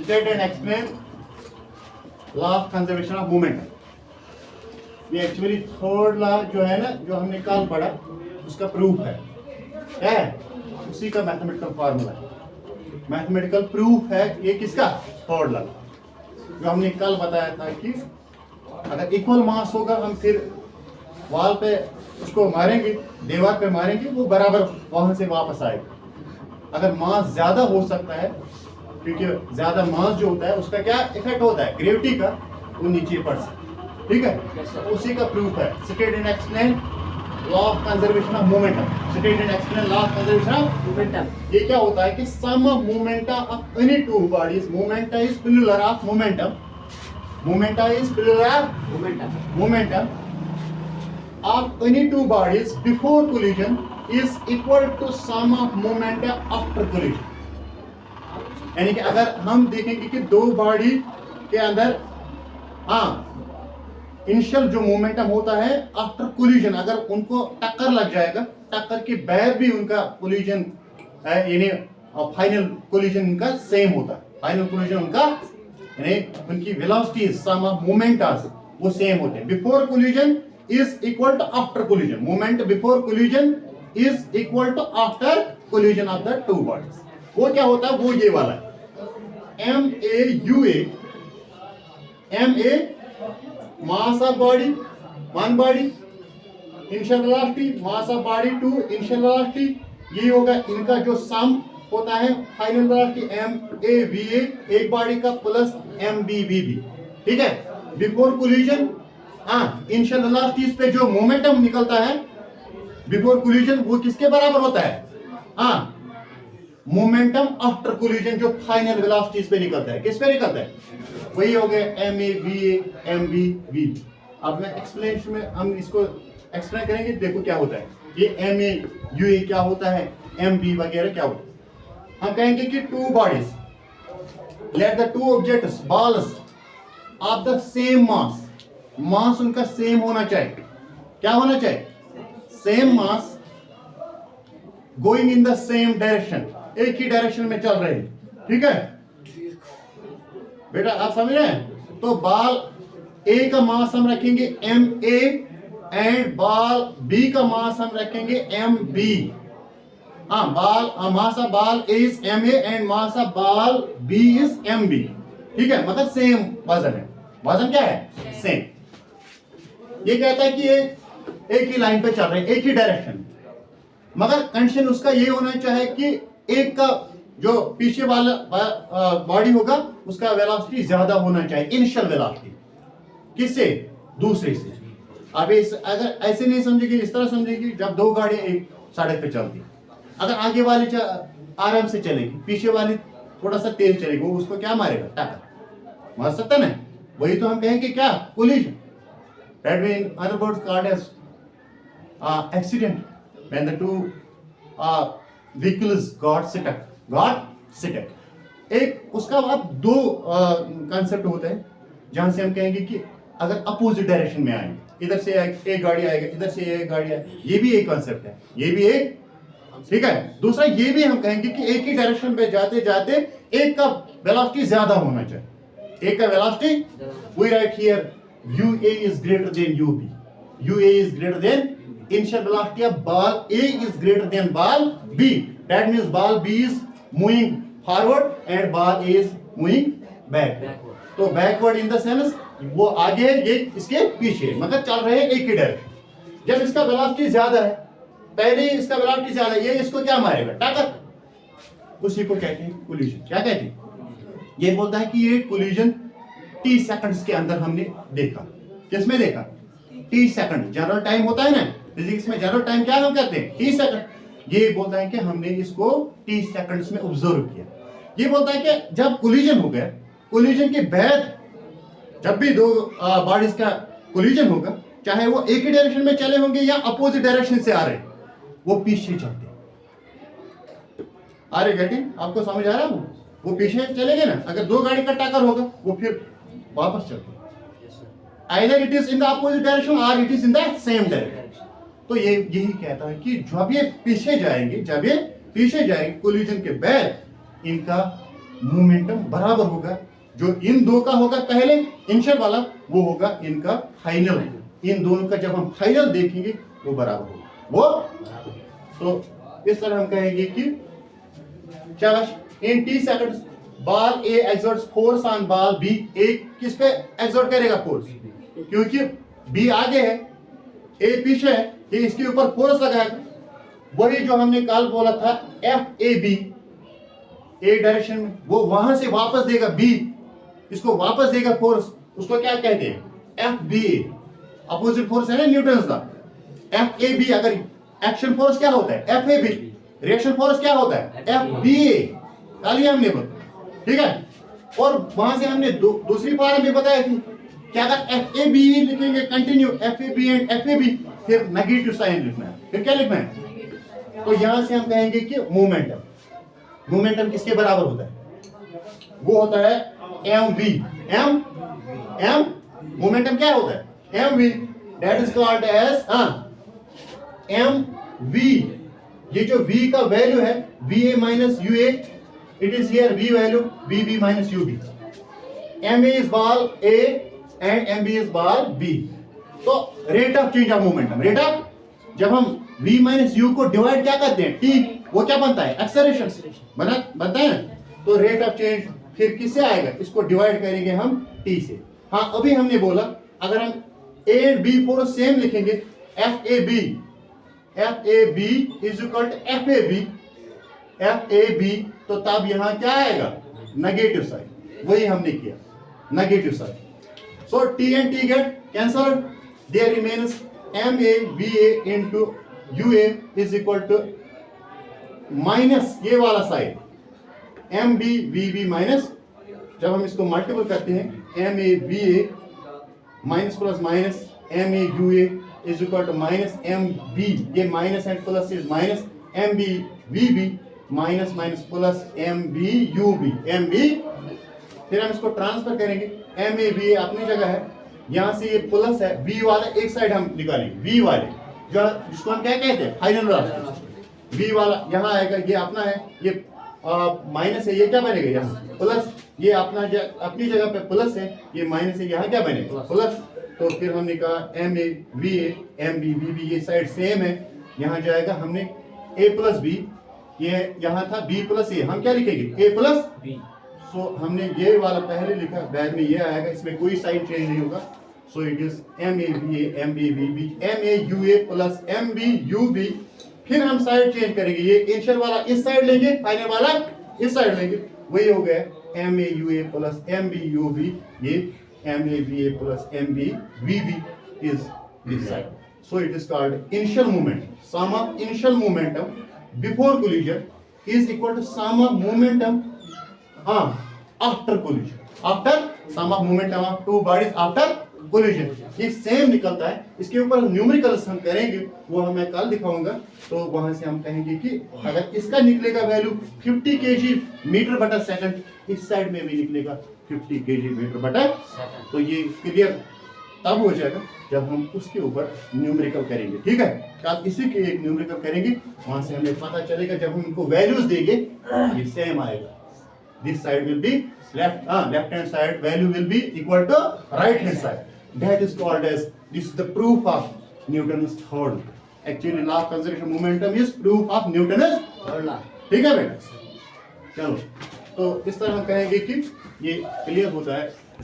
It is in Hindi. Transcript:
State and explain law of conservation of momentum. ये एक्चुअली थर्ड लॉ जो है ना, जो हमने कल पढ़ा, उसका प्रूफ है, क्या है? उसी का मैथमेटिकल फार्मूला है, मैथमेटिकल प्रूफ है ये किसका? थर्ड लॉ, जो हमने कल बताया था कि अगर इक्वल मास होगा हम फिर वॉल पे उसको मारेंगे, दीवार पे मारेंगे, वो बराबर वहां से वापस आएगा। अगर मास ज्यादा हो सकता है, क्योंकि ज्यादा मास जो होता है उसका क्या इफेक्ट होता है, ग्रेविटी का, वो नीचे पड़ सकता है। ठीक है, उसी का प्रूफ है। State and explain law of conservation of momentum. State and explain law of conservation of momentum. ये क्या होता है कि sum of momenta of any two bodies, momenta is plural of momentum, momenta is plural of momentum of any two bodies before collision is equal to sum of momenta after collision। यानी कि अगर हम देखेंगे कि दो बॉडी के अंदर इनिशियल जो मोमेंटम होता है आफ्टर कोलिजन, अगर उनको टक्कर लग जाएगा, टक्कर के बाद भी उनका कोलिजन यानी फाइनल कोलिजन उनका सेम होता है, फाइनल कोलिजन उनका यानी उनकी वेलोसिटी सम ऑफ मोमेंटास वो सेम होते हैं। Before collision is equal to after collision, moment before collision is equal to after collision of the two bodies। वो क्या होता है? वो ये वाला है MAUA, MA mass of body, one body, initial velocity, mass of body to initial velocity, ये होगा इनका जो सम होता है फाइनल वेलोसिटी MAVA एक बॉडी का प्लस MBVB। ठीक है, बिफोर कोलिजन इनिशियल वेलोसिटीज पे जो मोमेंटम निकलता है बिफोर कोलिजन वो किसके बराबर होता है? मोमेंटम आफ्टर कोलिजन जो फाइनल वेलोसिटीज पे निकलता है, किस पे निकलता है? वही हो गया MAVA MBV। अब मैं एक्सप्लेनेशन में हम इसको एक्सप्लेन करेंगे, देखो क्या होता है ये MAUA क्या होता है, MB वगैरह क्या होता है। हम कहेंगे कि two bodies, let the two objects balls of the same mass, mass उनका सेम होना चाहिए। क्या होना चाहिए? Same mass, going in the same direction, एक ही डायरेक्शन में चल रहे हैं। ठीक है बेटा, आप समझ रहे हैं? तो बॉल ए का मास हम रखेंगे MA एंड बॉल बी का मास हम रखेंगे MB। Ball mass of ball A is MA and mass of ball B is MB। ठीक है, मतलब सेम वजन है। वजन क्या है? सेम। ये कहता है कि ये एक ही लाइन पे चल रहे हैं, एक ही डायरेक्शन, मगर कंडीशन उसका ये होना चाहिए कि एक का जो पीछे वाला बॉडी होगा उसका वेलोसिटी ज्यादा होना चाहिए, इनिशियल वेलोसिटी किससे? दूसरे से। अब अगर ऐसे नहीं समझेगी, इस तरह समझेगी, जब दो गाड़ियां एक सड़क पे चलती, अगर आगे वाली आराम से चलेगी, पीछे वाली थोड़ा सा तेज चलेगी, वो उसको क्या मारेगा? टक्कर मार सकता ना। वही तो हम कहेंगे क्या? Collision. That means other words called as accident, when the two vehicles got stuck। एक उसका अब दो कंसेप्ट होता है जहां से हम कहेंगे कि अगर अपोजिट डायरेक्शन में आएंगे, इधर से एक गाड़ी आएगा, इधर से एक गाड़ी आएगी, ये भी एक कंसेप्ट है, ये भी एक। ठीक है, दूसरा ये भी हम कहेंगे कि एक ही डायरेक्शन पे जाते जाते एक का वेलोसिटी ज्यादा होना चाहिए, एक का velocity, we write here UA is greater than UB, UA is greater than initial velocity of ball A is greater than ball B। That means ball B is moving forward and ball A is moving backward। तो backward in the sense वो आगे है, ये इसके पीछे, मगर चल रहे हैं एक ही डायरेक्शन। जब इसका वेलोसिटी ज्यादा है, पहले ही इसका वेलोसिटी ज्यादा है, ये इसको क्या मारेगा? टक्कर। उसी को कहते हैं कोलिजन। क्या कहते हैं? ये बोलता है कि ये कोलिजन T सेकंड्स के अंदर हमने देखा। किसमें देखा? T second. जनरल टाइम होता है ना फिजिक्स में, जनरल टाइम क्या हम कहते हैं? T second. ये बोलता है कि हमने इसको T सेकंड्स में ऑब्जर्व किया। ये बोलता है कि जब कोलिजन हो गया, कोलिजन के बाद जब भी दो बॉडीज का कोलिजन होगा, चाहे वो एक ही डायरेक्शन में चले होंगे या अपोजिट डायरेक्शन से आ रहे, वो पीछे चलते। आ रहे गेटिंग? आपको समझ आ रहा है? वो पीछे चलेंगे ना। अगर दो गाड़ी का टक्कर होगा वो फिर वापस चलते, either it is in the opposite direction or it is in the same direction। तो ये यही कहता है कि जब ये पीछे जाएंगे, जब ये पीछे जाएंगे कोलिजन के बाद इनका मोमेंटम बराबर होगा। जो इन दो का होगा पहले इनिशियल वाला, वो होगा इनका फाइनल। इन दोनों का जब हम फाइनल देखेंगे वो बराबर होगा, वो तो इस तरह हम कहेंगे कि in T seconds ball A exerts force on ball B. A किस पे एक्सर्ट करेगा फोर्स? क्योंकि बी आगे है, ए पीछे है, ये इसके ऊपर फोर्स लगाएगा। वही जो हमने कल बोला था F A B, A direction में, वो वहां से वापस देगा बी, इसको वापस देगा फोर्स, उसको क्या कहते हैं? F B A. Opposite force है ना न्यूटन का, एफ ए बी। अगर एक्शन फोर्स क्या होता है? F A B. Reaction force क्या होता है? F B A. कल हमने बोला, ठीक है। और वहां से हमने दूसरी पार्ट में बताया थी क्या, अगर एफ ए बी लिखेंगे continue, F A B and F A B, फिर नेगेटिव साइन लिखना है, फिर क्या लिखना है? तो यहां से हम कहेंगे कि मोमेंटम किसके बराबर होता है? वो होता है एम वी। एम मोमेंटम क्या होता है? M V, that is called as M V. ये जो v का वैल्यू है va minus ua, it is here v value vb minus ub। ma is ball a and mb is ball b। तो rate of change of momentum, rate of, जब हम v माइनस u को डिवाइड क्या करते हैं? t, वो क्या बनता है? एक्सेलरेशन बनता है। तो रेट ऑफ चेंज फिर किससे आएगा? इसको डिवाइड करेंगे हम t से। हाँ, अभी हमने बोला अगर हम a and b force same लिखेंगे, F A B is equal to F A B, तो तब यहां क्या आएगा? Negative sign. वही हमने किया, negative sign. So T and T get cancelled, there remains M A V A into U A is equal to minus ये वाला sign M B V B minus, जब हम इसको मल्टीपल करते हैं M A V A minus plus minus M A U A is equal to minus M B, ये minus and plus is minus M B V B minus minus plus M B U B, M B. फिर हम इसको ट्रांसफर करेंगे, एम ए बी अपनी जगह है, यहां से ये प्लस है, वी वाला एक साइड हम निकालेंगे, वी वाले जो जिसको हम क्या कहते हैं? फाइनल वाला। वी वाला यहाँ आएगा, ये अपना है, ये माइनस है, ये क्या बनेगा? यहाँ प्लस, ये अपनी जगह पे प्लस है, ये माइनस है, यहाँ क्या बनेगा? प्लस। तो फिर हमने कहा M A V A M B V B, ये साइड सेम है, यहाँ जाएगा हमने ए प्लस बी, ये यहाँ था बी प्लस ए, हम क्या लिखेंगे? ए प्लस बी। सो हमने ये वाला पहले लिखा, बाद में ये आएगा, इसमें कोई साइन चेंज नहीं होगा। So it is M A V A M B V B M A U A plus M B U B. फिर हम साइड चेंज करेंगे, ये इनिशियल वाला इस साइड लेंगे, फाइनल वाला इस साइड लेंगे, वही हो गया M A U A plus M B U B, ये M A V A plus M B V B is this side. So it is called initial moment. Sum of initial momentum before collision is equal to sum of momentum after collision, after sum of momentum of two bodies after collision. ये सेम निकलता है। इसके ऊपर न्यूमेरिकल्स हम करेंगे, वो मैं कल दिखाऊंगा। तो वहां से हम कहेंगे कि अगर इसका निकलेगा वैल्यू 50 kg मीटर बटा सेकंड, इस साइड में भी निकलेगा 50 kg मीटर बटा सेकंड। तो ये क्लियर तब हो जाएगा जब हम उसके ऊपर न्यूमेरिकल करेंगे, ठीक है। कल इसी के एक न्यूमेरिकल करेंगे, वहां से हमें पता चलेगा, जब हम इनको वैल्यूज देंगे ये सेम आएगा। This side will be left hand side value will be equal to right hand side. That is called as, this is the proof of Newton's third law. Actually law of conservation momentum is proof of Newton's third law. ठीक है बेटा, चलो। तो इस तरह हम कहेंगे कि ये क्लियर होता है।